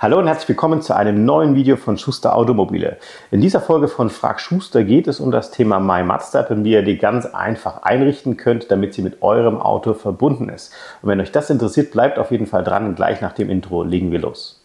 Hallo und herzlich willkommen zu einem neuen Video von Schuster Automobile. In dieser Folge von Frag Schuster geht es um das Thema My Mazda App und wie ihr die ganz einfach einrichten könnt, damit sie mit eurem Auto verbunden ist. Und wenn euch das interessiert, bleibt auf jeden Fall dran und gleich nach dem Intro legen wir los.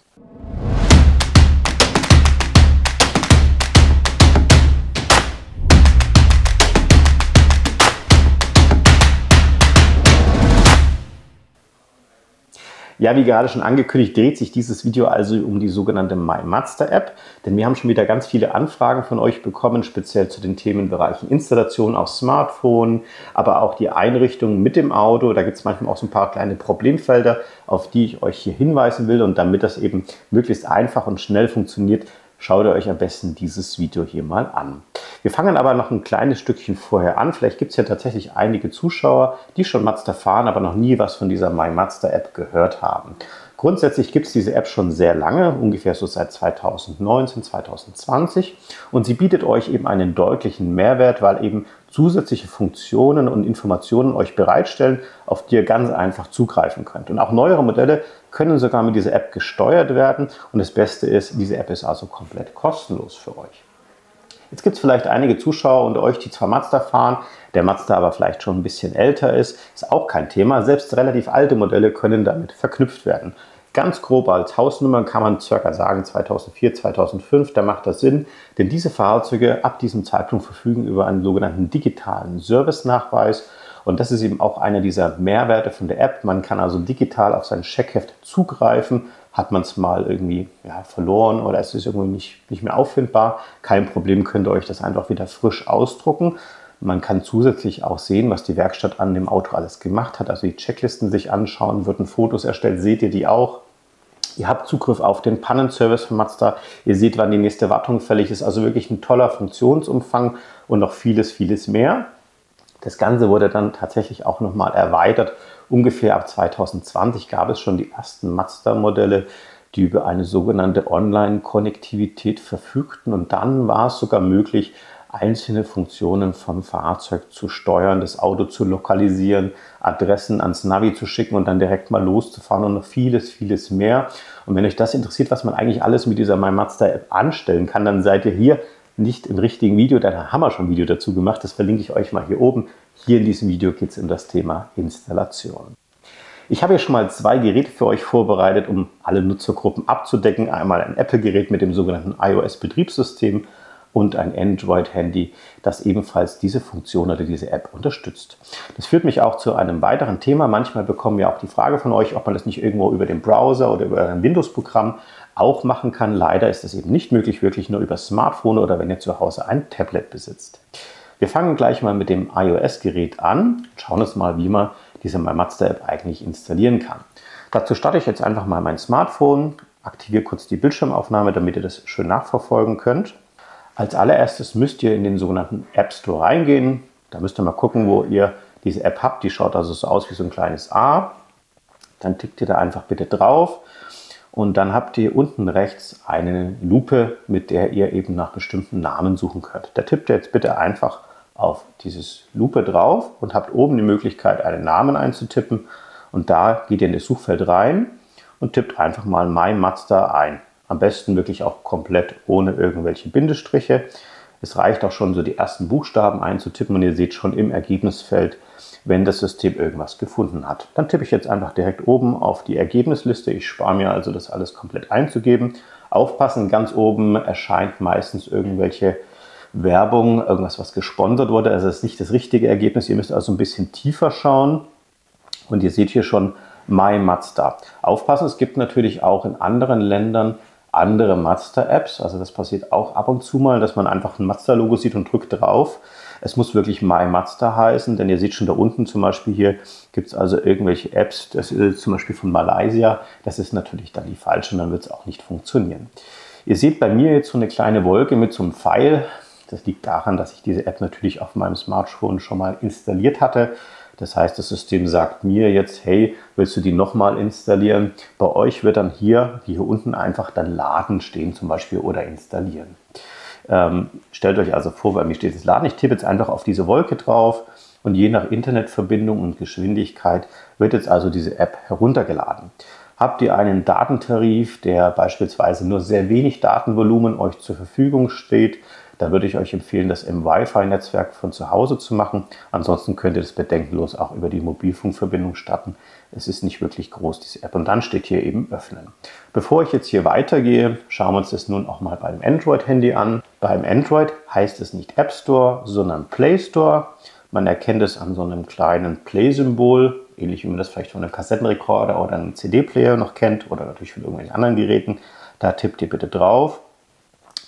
Ja, wie gerade schon angekündigt, dreht sich dieses Video also um die sogenannte My Mazda App, denn wir haben schon wieder ganz viele Anfragen von euch bekommen, speziell zu den Themenbereichen Installation auf Smartphone, aber auch die Einrichtung mit dem Auto. Da gibt es manchmal auch so ein paar kleine Problemfelder, auf die ich euch hier hinweisen will, und damit das eben möglichst einfach und schnell funktioniert, schaut ihr euch am besten dieses Video hier mal an. Wir fangen aber noch ein kleines Stückchen vorher an. Vielleicht gibt es ja tatsächlich einige Zuschauer, die schon Mazda fahren, aber noch nie was von dieser My Mazda App gehört haben. Grundsätzlich gibt es diese App schon sehr lange, ungefähr so seit 2019, 2020, und sie bietet euch eben einen deutlichen Mehrwert, weil eben zusätzliche Funktionen und Informationen euch bereitstellen, auf die ihr ganz einfach zugreifen könnt. Und auch neuere Modelle können sogar mit dieser App gesteuert werden, und das Beste ist, diese App ist also komplett kostenlos für euch. Jetzt gibt es vielleicht einige Zuschauer unter euch, die zwar Mazda fahren, der Mazda aber vielleicht schon ein bisschen älter ist auch kein Thema. Selbst relativ alte Modelle können damit verknüpft werden. Ganz grob als Hausnummer kann man circa sagen 2004, 2005, da macht das Sinn, denn diese Fahrzeuge ab diesem Zeitpunkt verfügen über einen sogenannten digitalen Servicenachweis, und das ist eben auch einer dieser Mehrwerte von der App. Man kann also digital auf sein Checkheft zugreifen. Hat man es mal irgendwie verloren oder es ist irgendwie nicht mehr auffindbar, kein Problem, könnt ihr euch das einfach wieder frisch ausdrucken. Man kann zusätzlich auch sehen, was die Werkstatt an dem Auto alles gemacht hat, also die Checklisten sich anschauen, würden Fotos erstellt, seht ihr die auch. Ihr habt Zugriff auf den Pannenservice von Mazda, ihr seht, wann die nächste Wartung fällig ist, also wirklich ein toller Funktionsumfang und noch vieles, vieles mehr. Das Ganze wurde dann tatsächlich auch nochmal erweitert. Ungefähr ab 2020 gab es schon die ersten Mazda-Modelle, die über eine sogenannte Online-Konnektivität verfügten. Und dann war es sogar möglich, einzelne Funktionen vom Fahrzeug zu steuern, das Auto zu lokalisieren, Adressen ans Navi zu schicken und dann direkt mal loszufahren und noch vieles, vieles mehr. Und wenn euch das interessiert, was man eigentlich alles mit dieser My Mazda App anstellen kann, dann seid ihr hier nicht im richtigen Video, da haben wir schon ein Video dazu gemacht, das verlinke ich euch mal hier oben. Hier in diesem Video geht es um das Thema Installation. Ich habe hier schon mal zwei Geräte für euch vorbereitet, um alle Nutzergruppen abzudecken. Einmal ein Apple-Gerät mit dem sogenannten iOS-Betriebssystem und ein Android-Handy, das ebenfalls diese Funktion oder diese App unterstützt. Das führt mich auch zu einem weiteren Thema. Manchmal bekommen wir auch die Frage von euch, ob man das nicht irgendwo über den Browser oder über ein Windows-Programm auch machen kann. Leider ist das eben nicht möglich, wirklich nur über Smartphone oder wenn ihr zu Hause ein Tablet besitzt. Wir fangen gleich mal mit dem iOS-Gerät an und schauen uns mal, wie man diese My Mazda App eigentlich installieren kann. Dazu starte ich jetzt einfach mal mein Smartphone, aktiviere kurz die Bildschirmaufnahme, damit ihr das schön nachverfolgen könnt. Als allererstes müsst ihr in den sogenannten App Store reingehen. Da müsst ihr mal gucken, wo ihr diese App habt. Die schaut also so aus wie so ein kleines A. Dann tippt ihr da einfach bitte drauf. Und dann habt ihr unten rechts eine Lupe, mit der ihr eben nach bestimmten Namen suchen könnt. Da tippt ihr jetzt bitte einfach auf dieses Lupe drauf und habt oben die Möglichkeit, einen Namen einzutippen. Und da geht ihr in das Suchfeld rein und tippt einfach mal My Mazda ein. Am besten wirklich auch komplett ohne irgendwelche Bindestriche. Es reicht auch schon so die ersten Buchstaben einzutippen und ihr seht schon im Ergebnisfeld, wenn das System irgendwas gefunden hat. Dann tippe ich jetzt einfach direkt oben auf die Ergebnisliste. Ich spare mir also das alles komplett einzugeben. Aufpassen, ganz oben erscheint meistens irgendwelche Werbung, irgendwas, was gesponsert wurde. Also das ist nicht das richtige Ergebnis. Ihr müsst also ein bisschen tiefer schauen. Und ihr seht hier schon My Mazda. Aufpassen, es gibt natürlich auch in anderen Ländern andere Mazda-Apps. Also das passiert auch ab und zu mal, dass man einfach ein Mazda-Logo sieht und drückt drauf. Es muss wirklich My Mazda heißen, denn ihr seht schon da unten zum Beispiel hier gibt es also irgendwelche Apps, das ist zum Beispiel von Malaysia. Das ist natürlich dann die falsche und dann wird es auch nicht funktionieren. Ihr seht bei mir jetzt so eine kleine Wolke mit so einem Pfeil. Das liegt daran, dass ich diese App natürlich auf meinem Smartphone schon mal installiert hatte. Das heißt, das System sagt mir jetzt, hey, willst du die nochmal installieren? Bei euch wird dann hier, wie hier unten, einfach dann Laden stehen zum Beispiel oder installieren. Stellt euch also vor, bei mir steht das Laden. Ich tippe jetzt einfach auf diese Wolke drauf und je nach Internetverbindung und Geschwindigkeit wird jetzt also diese App heruntergeladen. Habt ihr einen Datentarif, der beispielsweise nur sehr wenig Datenvolumen euch zur Verfügung steht, dann würde ich euch empfehlen, das im Wi-Fi-Netzwerk von zu Hause zu machen. Ansonsten könnt ihr das bedenkenlos auch über die Mobilfunkverbindung starten. Es ist nicht wirklich groß, diese App. Und dann steht hier eben Öffnen. Bevor ich jetzt hier weitergehe, schauen wir uns das nun auch mal beim Android-Handy an. Beim Android heißt es nicht App Store, sondern Play Store. Man erkennt es an so einem kleinen Play-Symbol, ähnlich wie man das vielleicht von einem Kassettenrekorder oder einem CD-Player noch kennt oder natürlich von irgendwelchen anderen Geräten. Da tippt ihr bitte drauf.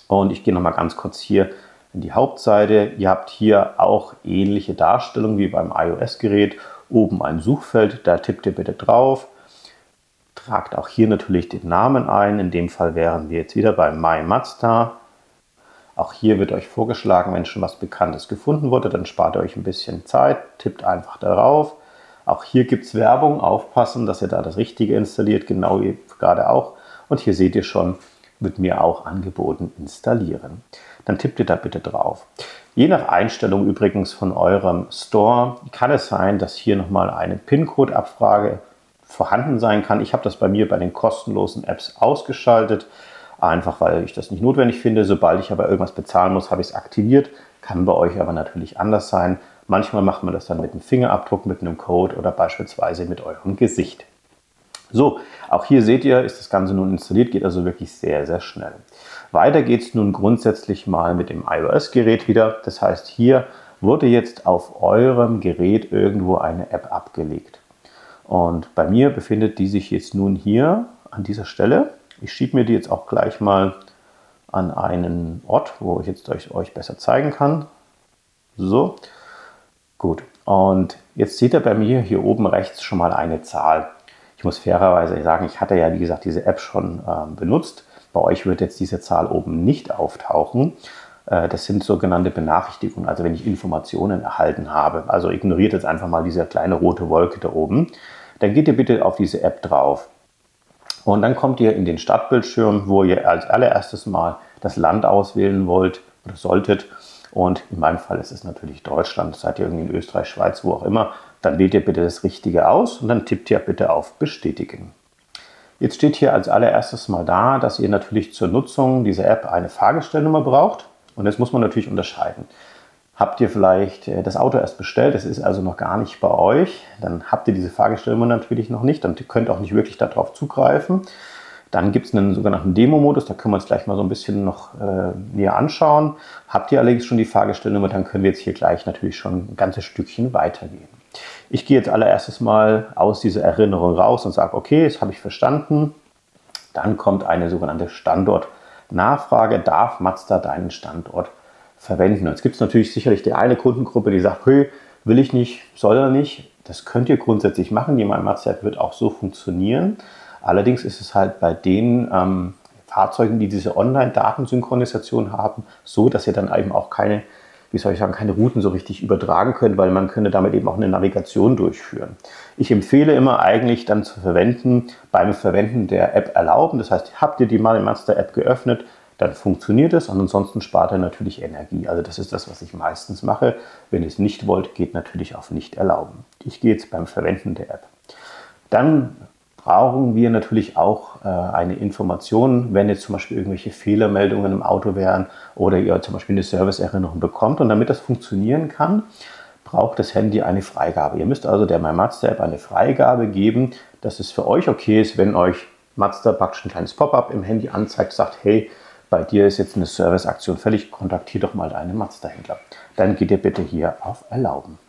Und ich gehe noch mal ganz kurz hier in die Hauptseite. Ihr habt hier auch ähnliche Darstellungen wie beim iOS-Gerät. Oben ein Suchfeld, da tippt ihr bitte drauf. Tragt auch hier natürlich den Namen ein. In dem Fall wären wir jetzt wieder bei My Mazda. Auch hier wird euch vorgeschlagen, wenn schon was Bekanntes gefunden wurde, dann spart ihr euch ein bisschen Zeit. Tippt einfach darauf. Auch hier gibt es Werbung. Aufpassen, dass ihr da das Richtige installiert, genau wie gerade auch. Und hier seht ihr schon, wird mir auch angeboten, installieren. Dann tippt ihr da bitte drauf. Je nach Einstellung übrigens von eurem Store kann es sein, dass hier nochmal eine PIN-Code-Abfrage vorhanden sein kann. Ich habe das bei mir bei den kostenlosen Apps ausgeschaltet, einfach weil ich das nicht notwendig finde. Sobald ich aber irgendwas bezahlen muss, habe ich es aktiviert. Kann bei euch aber natürlich anders sein. Manchmal macht man das dann mit einem Fingerabdruck, mit einem Code oder beispielsweise mit eurem Gesicht. So, auch hier seht ihr, ist das Ganze nun installiert, geht also wirklich sehr, sehr schnell. Weiter geht es nun grundsätzlich mal mit dem iOS-Gerät wieder. Das heißt, hier wurde jetzt auf eurem Gerät irgendwo eine App abgelegt. Und bei mir befindet die sich jetzt nun hier an dieser Stelle. Ich schiebe mir die jetzt auch gleich mal an einen Ort, wo ich jetzt euch besser zeigen kann. So, gut. Und jetzt seht ihr bei mir hier oben rechts schon mal eine Zahl. Ich muss fairerweise sagen, ich hatte ja, wie gesagt, diese App schon benutzt. Bei euch wird jetzt diese Zahl oben nicht auftauchen. Das sind sogenannte Benachrichtigungen, also wenn ich Informationen erhalten habe. Also ignoriert jetzt einfach mal diese kleine rote Wolke da oben. Dann geht ihr bitte auf diese App drauf. Und dann kommt ihr in den Startbildschirm, wo ihr als allererstes mal das Land auswählen wollt oder solltet. Und in meinem Fall ist es natürlich Deutschland. Seid ihr irgendwie in Österreich, Schweiz, wo auch immer, dann wählt ihr bitte das Richtige aus und dann tippt ihr bitte auf Bestätigen. Jetzt steht hier als allererstes mal da, dass ihr natürlich zur Nutzung dieser App eine Fahrgestellnummer braucht. Und das muss man natürlich unterscheiden. Habt ihr vielleicht das Auto erst bestellt, das ist also noch gar nicht bei euch, dann habt ihr diese Fahrgestellnummer natürlich noch nicht, dann könnt ihr auch nicht wirklich darauf zugreifen. Dann gibt es einen sogenannten Demo-Modus, da können wir uns gleich mal so ein bisschen noch näher anschauen. Habt ihr allerdings schon die Fahrgestellnummer, dann können wir jetzt hier gleich natürlich schon ein ganzes Stückchen weitergehen. Ich gehe jetzt allererstes mal aus dieser Erinnerung raus und sage, okay, das habe ich verstanden. Dann kommt eine sogenannte Standortnachfrage. Darf Mazda deinen Standort verwenden? Und jetzt gibt es natürlich sicherlich die eine Kundengruppe, die sagt, hey, will ich nicht, soll er nicht. Das könnt ihr grundsätzlich machen. Die My Mazda App wird auch so funktionieren. Allerdings ist es halt bei den Fahrzeugen, die diese Online-Datensynchronisation haben, so, dass ihr dann eben auch keine, wie soll ich sagen, keine Routen so richtig übertragen könnt, weil man könnte damit eben auch eine Navigation durchführen. Ich empfehle immer eigentlich dann zu verwenden, beim Verwenden der App erlauben. Das heißt, habt ihr die My Mazda App geöffnet, dann funktioniert es und ansonsten spart ihr natürlich Energie. Also das ist das, was ich meistens mache. Wenn ihr es nicht wollt, geht natürlich auf Nicht erlauben. Ich gehe jetzt beim Verwenden der App. Dann brauchen wir natürlich auch eine Information, wenn jetzt zum Beispiel irgendwelche Fehlermeldungen im Auto wären oder ihr zum Beispiel eine Serviceerinnerung bekommt. Und damit das funktionieren kann, braucht das Handy eine Freigabe. Ihr müsst also der My Mazda App eine Freigabe geben, dass es für euch okay ist, wenn euch Mazda praktisch ein kleines Pop-up im Handy anzeigt, sagt, hey, bei dir ist jetzt eine Serviceaktion fällig, kontaktiere doch mal deinen Mazda-Händler. Dann geht ihr bitte hier auf Erlauben.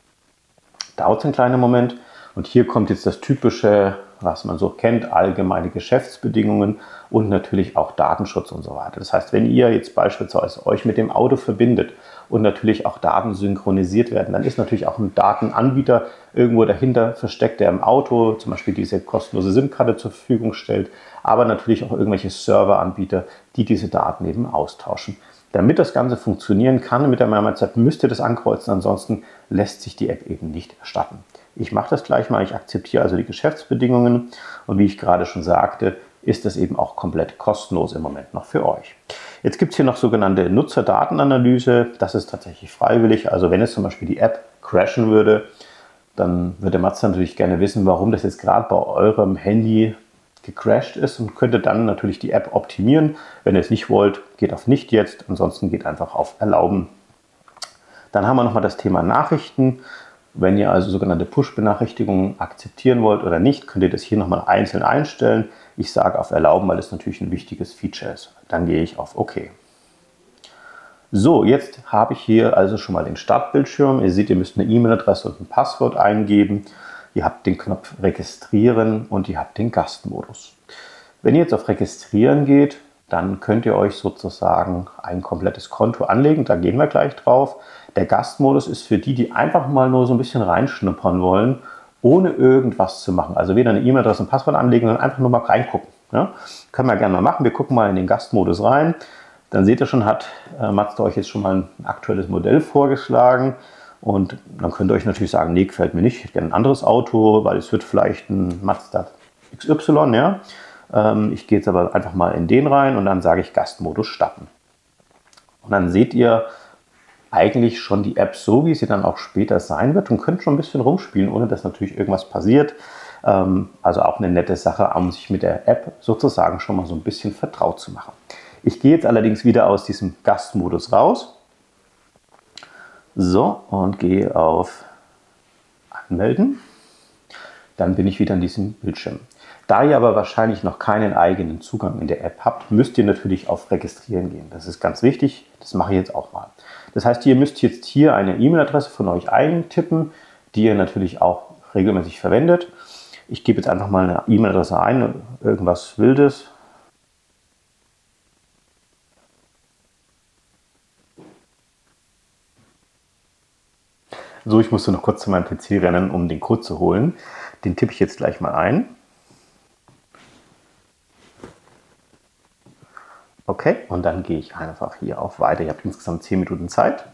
Dauert einen kleinen Moment und hier kommt jetzt das typische, was man so kennt, allgemeine Geschäftsbedingungen und natürlich auch Datenschutz und so weiter. Das heißt, wenn ihr jetzt beispielsweise euch mit dem Auto verbindet und natürlich auch Daten synchronisiert werden, dann ist natürlich auch ein Datenanbieter irgendwo dahinter versteckt, der im Auto zum Beispiel diese kostenlose SIM-Karte zur Verfügung stellt, aber natürlich auch irgendwelche Serveranbieter, die diese Daten eben austauschen. Damit das Ganze funktionieren kann mit der My Mazda App, müsst ihr das ankreuzen, ansonsten lässt sich die App eben nicht erstatten. Ich mache das gleich mal, ich akzeptiere also die Geschäftsbedingungen und wie ich gerade schon sagte, ist das eben auch komplett kostenlos im Moment noch für euch. Jetzt gibt es hier noch sogenannte Nutzerdatenanalyse, das ist tatsächlich freiwillig, also wenn es zum Beispiel die App crashen würde, dann würde Mazda natürlich gerne wissen, warum das jetzt gerade bei eurem Handy gecrashed ist und könntet dann natürlich die App optimieren. Wenn ihr es nicht wollt, geht auf Nicht jetzt, ansonsten geht einfach auf Erlauben. Dann haben wir nochmal das Thema Nachrichten. Wenn ihr also sogenannte Push-Benachrichtigungen akzeptieren wollt oder nicht, könnt ihr das hier nochmal einzeln einstellen. Ich sage auf Erlauben, weil es natürlich ein wichtiges Feature ist. Dann gehe ich auf OK. So, jetzt habe ich hier also schon mal den Startbildschirm. Ihr seht, ihr müsst eine E-Mail-Adresse und ein Passwort eingeben. Ihr habt den Knopf Registrieren und ihr habt den Gastmodus. Wenn ihr jetzt auf Registrieren geht, dann könnt ihr euch sozusagen ein komplettes Konto anlegen. Da gehen wir gleich drauf. Der Gastmodus ist für die, die einfach mal nur so ein bisschen reinschnuppern wollen, ohne irgendwas zu machen. Also weder eine E-Mail-Adresse und Passwort anlegen, sondern einfach nur mal reingucken. Ja? Können wir gerne mal machen. Wir gucken mal in den Gastmodus rein. Dann seht ihr schon, hat Mazda euch jetzt schon mal ein aktuelles Modell vorgeschlagen. Und dann könnt ihr euch natürlich sagen, nee, gefällt mir nicht, ich hätte gerne ein anderes Auto, weil es wird vielleicht ein Mazda XY. Ja? Ich gehe jetzt aber einfach mal in den rein und dann sage ich Gastmodus starten. Und dann seht ihr eigentlich schon die App so, wie sie dann auch später sein wird und könnt schon ein bisschen rumspielen, ohne dass natürlich irgendwas passiert. Also auch eine nette Sache, um sich mit der App sozusagen schon mal so ein bisschen vertraut zu machen. Ich gehe jetzt allerdings wieder aus diesem Gastmodus raus. So, und gehe auf Anmelden. Dann bin ich wieder in diesem Bildschirm. Da ihr aber wahrscheinlich noch keinen eigenen Zugang in der App habt, müsst ihr natürlich auf Registrieren gehen. Das ist ganz wichtig, das mache ich jetzt auch mal. Das heißt, ihr müsst jetzt hier eine E-Mail-Adresse von euch eintippen, die ihr natürlich auch regelmäßig verwendet. Ich gebe jetzt einfach mal eine E-Mail-Adresse ein, irgendwas Wildes. So, ich musste noch kurz zu meinem PC rennen, um den Code zu holen. Den tippe ich jetzt gleich mal ein. Okay, und dann gehe ich einfach hier auf Weiter. Ihr habt insgesamt 10 Minuten Zeit.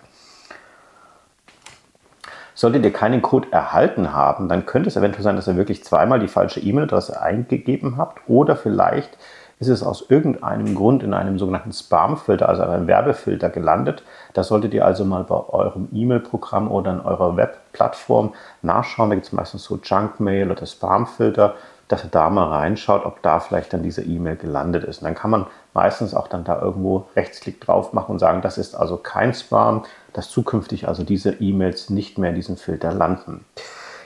Solltet ihr keinen Code erhalten haben, dann könnte es eventuell sein, dass ihr wirklich zweimal die falsche E-Mail-Adresse eingegeben habt oder vielleicht ist es aus irgendeinem Grund in einem sogenannten Spam-Filter, also einem Werbefilter gelandet. Da solltet ihr also mal bei eurem E-Mail-Programm oder in eurer Web-Plattform nachschauen. Da gibt es meistens so Junk-Mail oder Spam-Filter, dass ihr da mal reinschaut, ob da vielleicht dann diese E-Mail gelandet ist. Und dann kann man meistens auch dann da irgendwo Rechtsklick drauf machen und sagen, das ist also kein Spam, dass zukünftig also diese E-Mails nicht mehr in diesem Filter landen.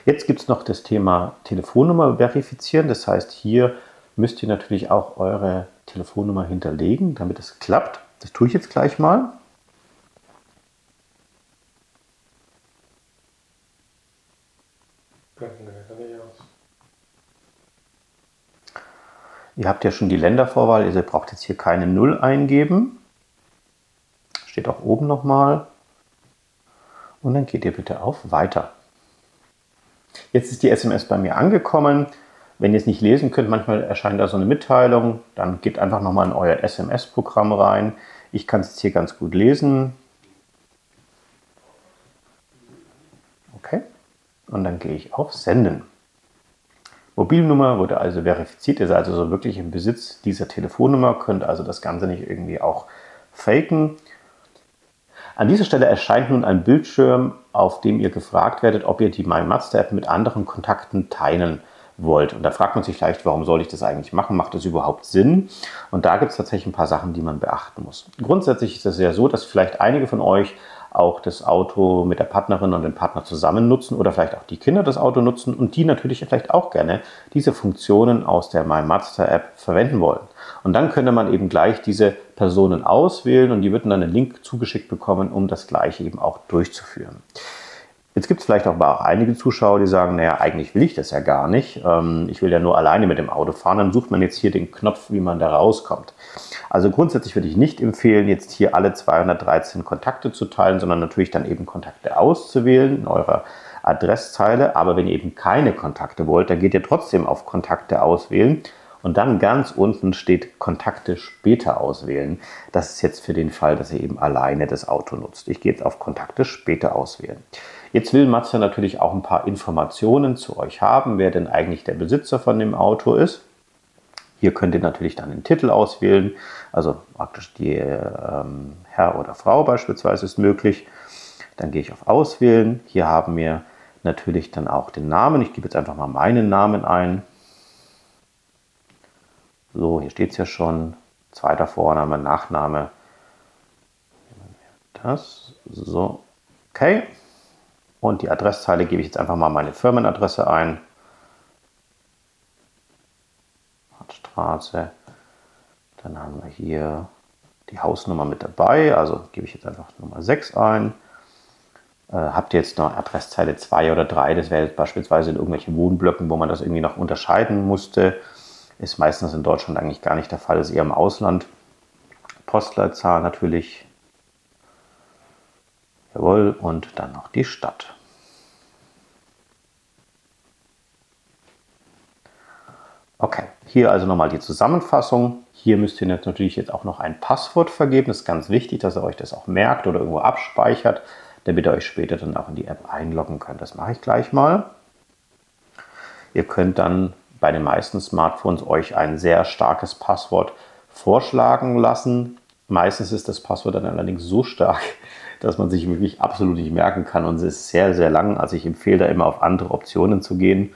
Jetzt gibt es noch das Thema Telefonnummer verifizieren. Das heißt, hier müsst ihr natürlich auch eure Telefonnummer hinterlegen, damit es klappt. Das tue ich jetzt gleich mal. Ihr habt ja schon die Ländervorwahl, also ihr braucht jetzt hier keine 0 eingeben. Steht auch oben nochmal. Und dann geht ihr bitte auf Weiter. Jetzt ist die SMS bei mir angekommen. Wenn ihr es nicht lesen könnt, manchmal erscheint da so eine Mitteilung, dann geht einfach nochmal in euer SMS-Programm rein. Ich kann es jetzt hier ganz gut lesen. Okay. Und dann gehe ich auf Senden. Mobilnummer wurde also verifiziert, ihr seid also wirklich im Besitz dieser Telefonnummer, könnt also das Ganze nicht irgendwie auch faken. An dieser Stelle erscheint nun ein Bildschirm, auf dem ihr gefragt werdet, ob ihr die My Mazda App mit anderen Kontakten teilen wollt. Und da fragt man sich vielleicht, warum soll ich das eigentlich machen? Macht das überhaupt Sinn? Und da gibt es tatsächlich ein paar Sachen, die man beachten muss. Grundsätzlich ist es ja so, dass vielleicht einige von euch auch das Auto mit der Partnerin und dem Partner zusammen nutzen oder vielleicht auch die Kinder das Auto nutzen und die natürlich vielleicht auch gerne diese Funktionen aus der My Mazda App verwenden wollen. Und dann könnte man eben gleich diese Personen auswählen und die würden dann einen Link zugeschickt bekommen, um das gleiche eben auch durchzuführen. Jetzt gibt es vielleicht auch einige Zuschauer, die sagen, naja, eigentlich will ich das ja gar nicht. Ich will ja nur alleine mit dem Auto fahren. Dann sucht man jetzt hier den Knopf, wie man da rauskommt. Also grundsätzlich würde ich nicht empfehlen, jetzt hier alle 213 Kontakte zu teilen, sondern natürlich dann eben Kontakte auszuwählen in eurer Adresszeile. Aber wenn ihr eben keine Kontakte wollt, dann geht ihr trotzdem auf Kontakte auswählen. Und dann ganz unten steht Kontakte später auswählen. Das ist jetzt für den Fall, dass ihr eben alleine das Auto nutzt. Ich gehe jetzt auf Kontakte später auswählen. Jetzt will Mazda natürlich auch ein paar Informationen zu euch haben, wer denn eigentlich der Besitzer von dem Auto ist. Hier könnt ihr natürlich dann den Titel auswählen, also praktisch die Herr oder Frau beispielsweise ist möglich. Dann gehe ich auf Auswählen. Hier haben wir natürlich dann auch den Namen. Ich gebe jetzt einfach mal meinen Namen ein. So, hier steht es ja schon. Zweiter Vorname, Nachname. Das, so, okay. Und die Adresszeile gebe ich jetzt einfach mal meine Firmenadresse ein. Straße. Dann haben wir hier die Hausnummer mit dabei, also gebe ich jetzt einfach Nummer 6 ein. Habt ihr jetzt noch Adresszeile 2 oder 3, das wäre jetzt beispielsweise in irgendwelchen Wohnblöcken, wo man das irgendwie noch unterscheiden musste. Ist meistens in Deutschland eigentlich gar nicht der Fall, ist eher im Ausland. Postleitzahl natürlich. Jawohl, und dann noch die Stadt. Okay, hier also nochmal die Zusammenfassung. Hier müsst ihr natürlich jetzt auch noch ein Passwort vergeben. Das ist ganz wichtig, dass ihr euch das auch merkt oder irgendwo abspeichert, damit ihr euch später dann auch in die App einloggen könnt. Das mache ich gleich mal. Ihr könnt dann bei den meisten Smartphones euch ein sehr starkes Passwort vorschlagen lassen. Meistens ist das Passwort dann allerdings so stark, dass man sich wirklich absolut nicht merken kann und es ist sehr, sehr lang. Also ich empfehle da immer auf andere Optionen zu gehen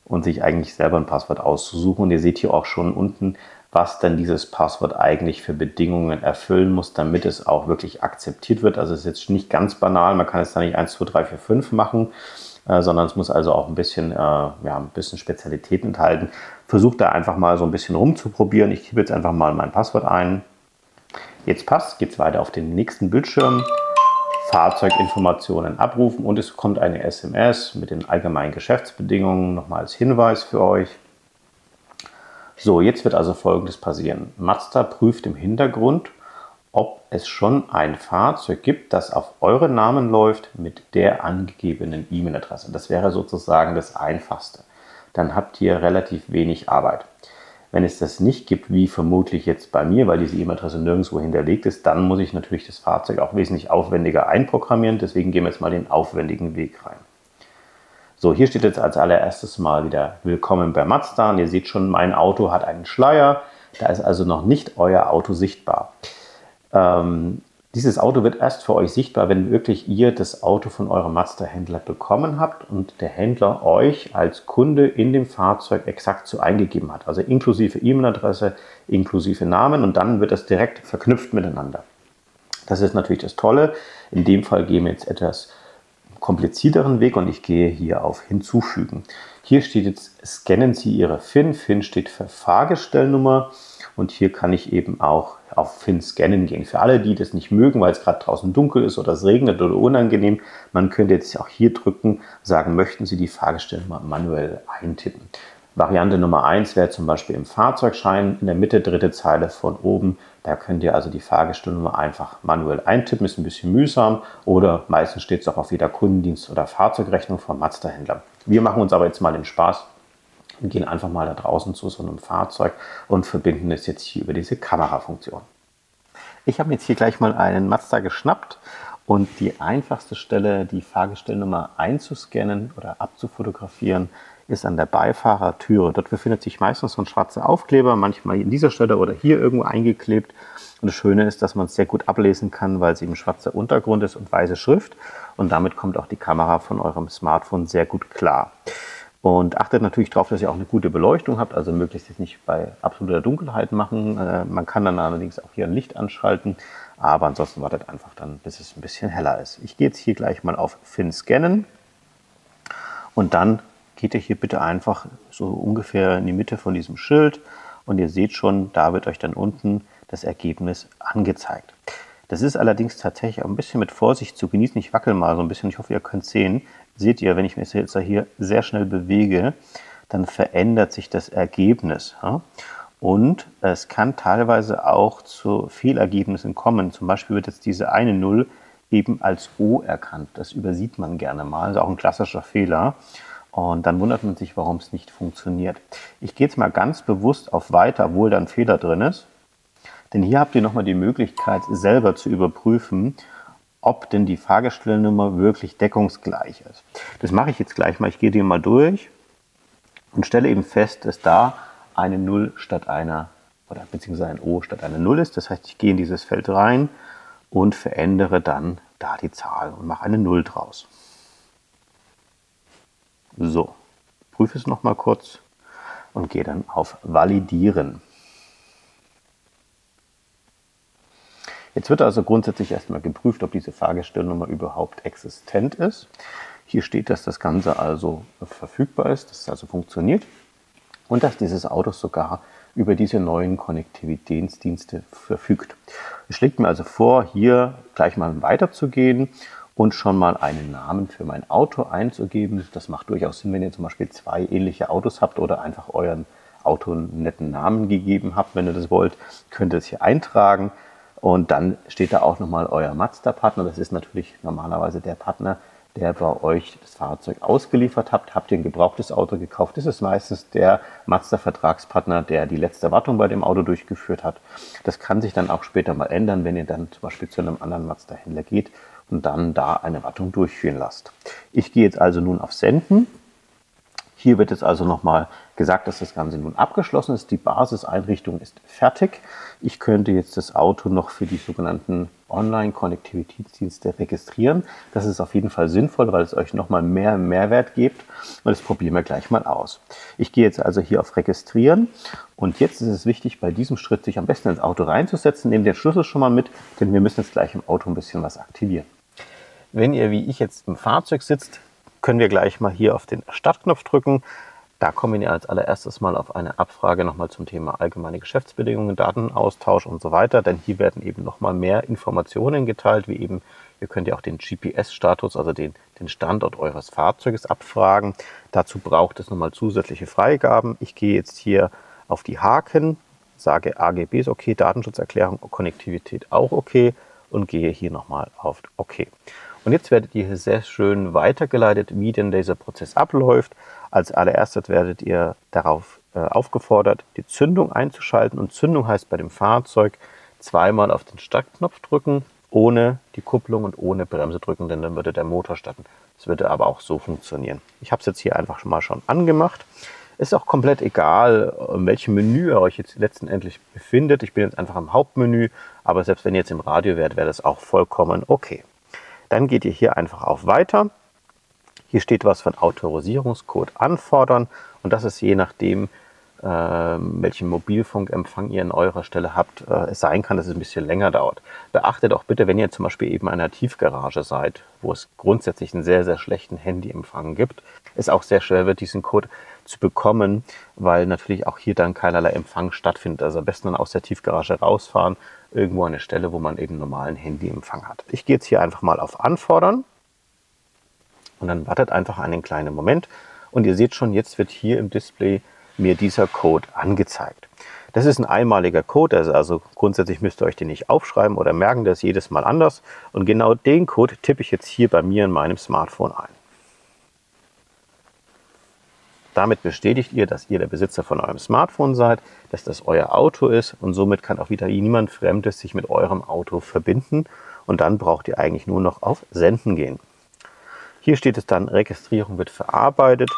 und sich eigentlich selber ein Passwort auszusuchen. Und ihr seht hier auch schon unten, was denn dieses Passwort eigentlich für Bedingungen erfüllen muss, damit es auch wirklich akzeptiert wird. Also es ist jetzt nicht ganz banal, man kann es da nicht 1, 2, 3, 4, 5 machen, sondern es muss also auch ein bisschen Spezialität enthalten. Versucht da einfach mal so ein bisschen rumzuprobieren. Ich gebe jetzt einfach mal mein Passwort ein. Jetzt passt, geht es weiter auf den nächsten Bildschirm. Fahrzeuginformationen abrufen und es kommt eine SMS mit den allgemeinen Geschäftsbedingungen nochmal als Hinweis für euch. So, jetzt wird also Folgendes passieren. Mazda prüft im Hintergrund, ob es schon ein Fahrzeug gibt, das auf euren Namen läuft mit der angegebenen E-Mail-Adresse. Das wäre sozusagen das Einfachste. Dann habt ihr relativ wenig Arbeit. Wenn es das nicht gibt, wie vermutlich jetzt bei mir, weil diese E-Mail-Adresse nirgendwo hinterlegt ist, dann muss ich natürlich das Fahrzeug auch wesentlich aufwendiger einprogrammieren. Deswegen gehen wir jetzt mal den aufwendigen Weg rein. So, hier steht jetzt als allererstes mal wieder Willkommen bei Mazda. Und ihr seht schon, mein Auto hat einen Schleier. Da ist also noch nicht euer Auto sichtbar. Dieses Auto wird erst für euch sichtbar, wenn wirklich ihr das Auto von eurem Mazda-Händler bekommen habt und der Händler euch als Kunde in dem Fahrzeug exakt so eingegeben hat. Also inklusive E-Mail-Adresse, inklusive Namen und dann wird das direkt verknüpft miteinander. Das ist natürlich das Tolle. In dem Fall gehen wir jetzt etwas komplizierteren Weg und ich gehe hier auf Hinzufügen. Hier steht jetzt, scannen Sie Ihre FIN. FIN steht für Fahrgestellnummer und hier kann ich eben auch auf FIN scannen gehen. Für alle, die das nicht mögen, weil es gerade draußen dunkel ist oder es regnet oder unangenehm, man könnte jetzt auch hier drücken, sagen, möchten Sie die Fahrgestellnummer manuell eintippen. Variante Nummer 1 wäre zum Beispiel im Fahrzeugschein in der Mitte, dritte Zeile von oben. Da könnt ihr also die Fahrgestellnummer einfach manuell eintippen, ist ein bisschen mühsam oder meistens steht es auch auf jeder Kundendienst- oder Fahrzeugrechnung vom Mazda-Händler. Wir machen uns aber jetzt mal den Spaß und gehen einfach mal da draußen zu so einem Fahrzeug und verbinden es jetzt hier über diese Kamerafunktion. Ich habe mir jetzt hier gleich mal einen Mazda geschnappt und die einfachste Stelle, die Fahrgestellnummer einzuscannen oder abzufotografieren, ist an der Beifahrertüre. Dort befindet sich meistens so ein schwarzer Aufkleber, manchmal an dieser Stelle oder hier irgendwo eingeklebt. Und das Schöne ist, dass man es sehr gut ablesen kann, weil es eben schwarzer Untergrund ist und weiße Schrift. Und damit kommt auch die Kamera von eurem Smartphone sehr gut klar. Und achtet natürlich darauf, dass ihr auch eine gute Beleuchtung habt, also möglichst jetzt nicht bei absoluter Dunkelheit machen. Man kann dann allerdings auch hier ein Licht anschalten, aber ansonsten wartet einfach dann, bis es ein bisschen heller ist. Ich gehe jetzt hier gleich mal auf FIN scannen und dann geht ihr hier bitte einfach so ungefähr in die Mitte von diesem Schild und ihr seht schon, da wird euch dann unten das Ergebnis angezeigt. Das ist allerdings tatsächlich auch ein bisschen mit Vorsicht zu genießen. Ich wackel mal so ein bisschen, ich hoffe, ihr könnt sehen. Seht ihr, wenn ich mich jetzt hier sehr schnell bewege, dann verändert sich das Ergebnis. Und es kann teilweise auch zu Fehlergebnissen kommen. Zum Beispiel wird jetzt diese eine 0 eben als O erkannt. Das übersieht man gerne mal. Das ist auch ein klassischer Fehler. Und dann wundert man sich, warum es nicht funktioniert. Ich gehe jetzt mal ganz bewusst auf Weiter, obwohl da ein Fehler drin ist. Denn hier habt ihr nochmal die Möglichkeit, selber zu überprüfen, ob denn die Fahrgestellnummer wirklich deckungsgleich ist. Das mache ich jetzt gleich mal. Ich gehe die mal durch und stelle eben fest, dass da eine 0 statt einer, oder beziehungsweise ein O statt einer 0 ist. Das heißt, ich gehe in dieses Feld rein und verändere dann da die Zahl und mache eine 0 draus. So, prüfe es nochmal kurz und gehe dann auf Validieren. Jetzt wird also grundsätzlich erstmal geprüft, ob diese Fahrgestellnummer überhaupt existent ist. Hier steht, dass das Ganze also verfügbar ist, dass es also funktioniert und dass dieses Auto sogar über diese neuen Konnektivitätsdienste verfügt. Es schlägt mir also vor, hier gleich mal weiterzugehen und schon mal einen Namen für mein Auto einzugeben. Das macht durchaus Sinn, wenn ihr zum Beispiel zwei ähnliche Autos habt oder einfach euren Auto einen netten Namen gegeben habt. Wenn ihr das wollt, könnt ihr es hier eintragen. Und dann steht da auch nochmal euer Mazda-Partner. Das ist natürlich normalerweise der Partner, der bei euch das Fahrzeug ausgeliefert habt. Habt ihr ein gebrauchtes Auto gekauft, ist es meistens der Mazda-Vertragspartner, der die letzte Wartung bei dem Auto durchgeführt hat. Das kann sich dann auch später mal ändern, wenn ihr dann zum Beispiel zu einem anderen Mazda-Händler geht und dann da eine Wartung durchführen lasst. Ich gehe jetzt also nun auf Senden. Hier wird jetzt also nochmal gesagt, dass das Ganze nun abgeschlossen ist. Die Basiseinrichtung ist fertig. Ich könnte jetzt das Auto noch für die sogenannten Online-Konnektivitätsdienste registrieren. Das ist auf jeden Fall sinnvoll, weil es euch nochmal mehr Mehrwert gibt. Und das probieren wir gleich mal aus. Ich gehe jetzt also hier auf Registrieren. Und jetzt ist es wichtig, bei diesem Schritt sich am besten ins Auto reinzusetzen. Nehmt den Schlüssel schon mal mit, denn wir müssen jetzt gleich im Auto ein bisschen was aktivieren. Wenn ihr wie ich jetzt im Fahrzeug sitzt, können wir gleich mal hier auf den Startknopf drücken. Da kommen wir als allererstes mal auf eine Abfrage nochmal zum Thema allgemeine Geschäftsbedingungen, Datenaustausch und so weiter. Denn hier werden eben nochmal mehr Informationen geteilt, wie eben, ihr könnt ja auch den GPS-Status, also den Standort eures Fahrzeuges abfragen. Dazu braucht es nochmal zusätzliche Freigaben. Ich gehe jetzt hier auf die Haken, sage AGBs okay, Datenschutzerklärung, Konnektivität auch okay und gehe hier nochmal auf OK. Und jetzt werdet ihr hier sehr schön weitergeleitet, wie denn dieser Prozess abläuft. Als allererstes werdet ihr darauf aufgefordert, die Zündung einzuschalten. Und Zündung heißt bei dem Fahrzeug zweimal auf den Startknopf drücken, ohne die Kupplung und ohne Bremse drücken, denn dann würde der Motor starten. Das würde aber auch so funktionieren. Ich habe es jetzt hier einfach schon angemacht. Ist auch komplett egal, in welchem Menü ihr euch jetzt letztendlich befindet. Ich bin jetzt einfach im Hauptmenü, aber selbst wenn ihr jetzt im Radio wärt, wäre das auch vollkommen okay. Dann geht ihr hier einfach auf Weiter. Hier steht was von Autorisierungscode anfordern und das ist je nachdem, welchen Mobilfunkempfang ihr an eurer Stelle habt, es sein kann, dass es ein bisschen länger dauert. Beachtet auch bitte, wenn ihr zum Beispiel eben in einer Tiefgarage seid, wo es grundsätzlich einen sehr, sehr schlechten Handyempfang gibt, es auch sehr schwer wird, diesen Code zu bekommen, weil natürlich auch hier dann keinerlei Empfang stattfindet. Also am besten dann aus der Tiefgarage rausfahren, irgendwo an eine Stelle, wo man eben normalen Handyempfang hat. Ich gehe jetzt hier einfach mal auf Anfordern und dann wartet einfach einen kleinen Moment und ihr seht schon, jetzt wird hier im Display mir dieser Code angezeigt. Das ist ein einmaliger Code, also grundsätzlich müsst ihr euch den nicht aufschreiben oder merken, der ist jedes Mal anders. Und genau den Code tippe ich jetzt hier bei mir in meinem Smartphone ein. Damit bestätigt ihr, dass ihr der Besitzer von eurem Smartphone seid, dass das euer Auto ist und somit kann auch wieder niemand Fremdes sich mit eurem Auto verbinden. Und dann braucht ihr eigentlich nur noch auf Senden gehen. Hier steht es dann, Registrierung wird verarbeitet.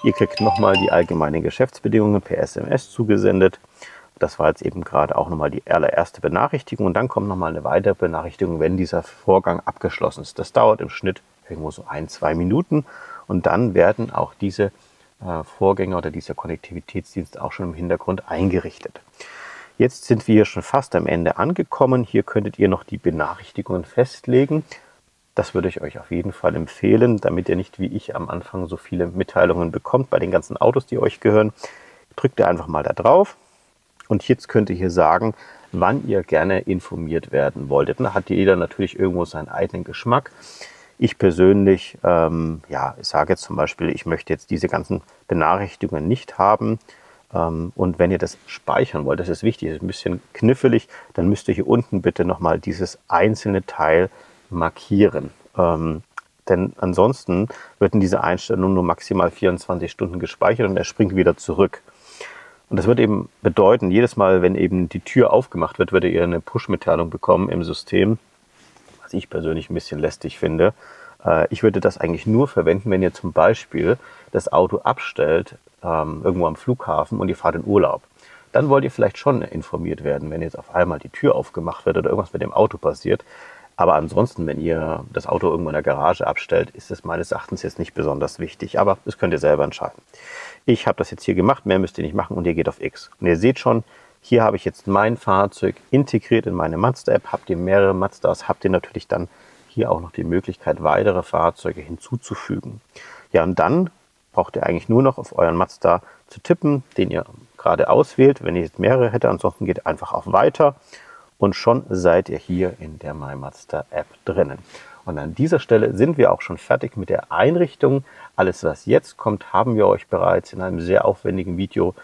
Ihr kriegt nochmal die allgemeinen Geschäftsbedingungen per SMS zugesendet. Das war jetzt eben gerade auch nochmal die allererste Benachrichtigung. Und dann kommt nochmal eine weitere Benachrichtigung, wenn dieser Vorgang abgeschlossen ist. Das dauert im Schnitt irgendwo so 1-2 Minuten. Und dann werden auch diese Vorgänge oder dieser Konnektivitätsdienst auch schon im Hintergrund eingerichtet. Jetzt sind wir hier schon fast am Ende angekommen. Hier könntet ihr noch die Benachrichtigungen festlegen. Das würde ich euch auf jeden Fall empfehlen, damit ihr nicht wie ich am Anfang so viele Mitteilungen bekommt bei den ganzen Autos, die euch gehören. Drückt ihr einfach mal da drauf und jetzt könnt ihr hier sagen, wann ihr gerne informiert werden wolltet. Da hat jeder natürlich irgendwo seinen eigenen Geschmack. Ich persönlich, ich sage jetzt zum Beispiel, ich möchte jetzt diese ganzen Benachrichtigungen nicht haben. Und wenn ihr das speichern wollt, das ist wichtig, das ist ein bisschen knifflig, dann müsst ihr hier unten bitte nochmal dieses einzelne Teil markieren. Denn ansonsten wird in dieser Einstellung nur maximal 24 Stunden gespeichert und er springt wieder zurück. Und das wird eben bedeuten, jedes Mal, wenn eben die Tür aufgemacht wird, werdet ihr eine Push-Mitteilung bekommen im System, was ich persönlich ein bisschen lästig finde. Ich würde das eigentlich nur verwenden, wenn ihr zum Beispiel das Auto abstellt, irgendwo am Flughafen und ihr fahrt in Urlaub. Dann wollt ihr vielleicht schon informiert werden, wenn jetzt auf einmal die Tür aufgemacht wird oder irgendwas mit dem Auto passiert. Aber ansonsten, wenn ihr das Auto irgendwo in der Garage abstellt, ist es meines Erachtens jetzt nicht besonders wichtig. Aber das könnt ihr selber entscheiden. Ich habe das jetzt hier gemacht, mehr müsst ihr nicht machen und ihr geht auf X. Und ihr seht schon, Hier habe ich jetzt mein Fahrzeug integriert in meine Mazda-App. Habt ihr mehrere Mazdas, habt ihr natürlich dann hier auch noch die Möglichkeit, weitere Fahrzeuge hinzuzufügen. Ja, und dann braucht ihr eigentlich nur noch auf euren Mazda zu tippen, den ihr gerade auswählt. Wenn ihr jetzt mehrere hättet, ansonsten geht einfach auf Weiter und schon seid ihr hier in der MyMazda-App drinnen. Und an dieser Stelle sind wir auch schon fertig mit der Einrichtung. Alles, was jetzt kommt, haben wir euch bereits in einem sehr aufwendigen Video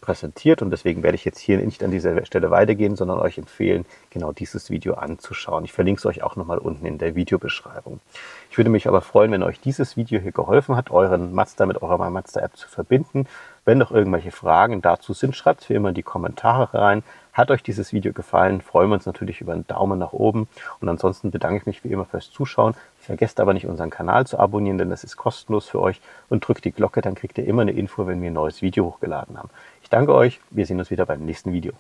präsentiert und deswegen werde ich jetzt hier nicht an dieser Stelle weitergehen, sondern euch empfehlen, genau dieses Video anzuschauen. Ich verlinke es euch auch nochmal unten in der Videobeschreibung. Ich würde mich aber freuen, wenn euch dieses Video hier geholfen hat, euren Mazda mit eurer MyMazda-App zu verbinden. Wenn noch irgendwelche Fragen dazu sind, schreibt es wie immer in die Kommentare rein. Hat euch dieses Video gefallen, freuen wir uns natürlich über einen Daumen nach oben. Und ansonsten bedanke ich mich wie immer fürs Zuschauen. Vergesst aber nicht, unseren Kanal zu abonnieren, denn das ist kostenlos für euch. Und drückt die Glocke, dann kriegt ihr immer eine Info, wenn wir ein neues Video hochgeladen haben. Ich danke euch, wir sehen uns wieder beim nächsten Video.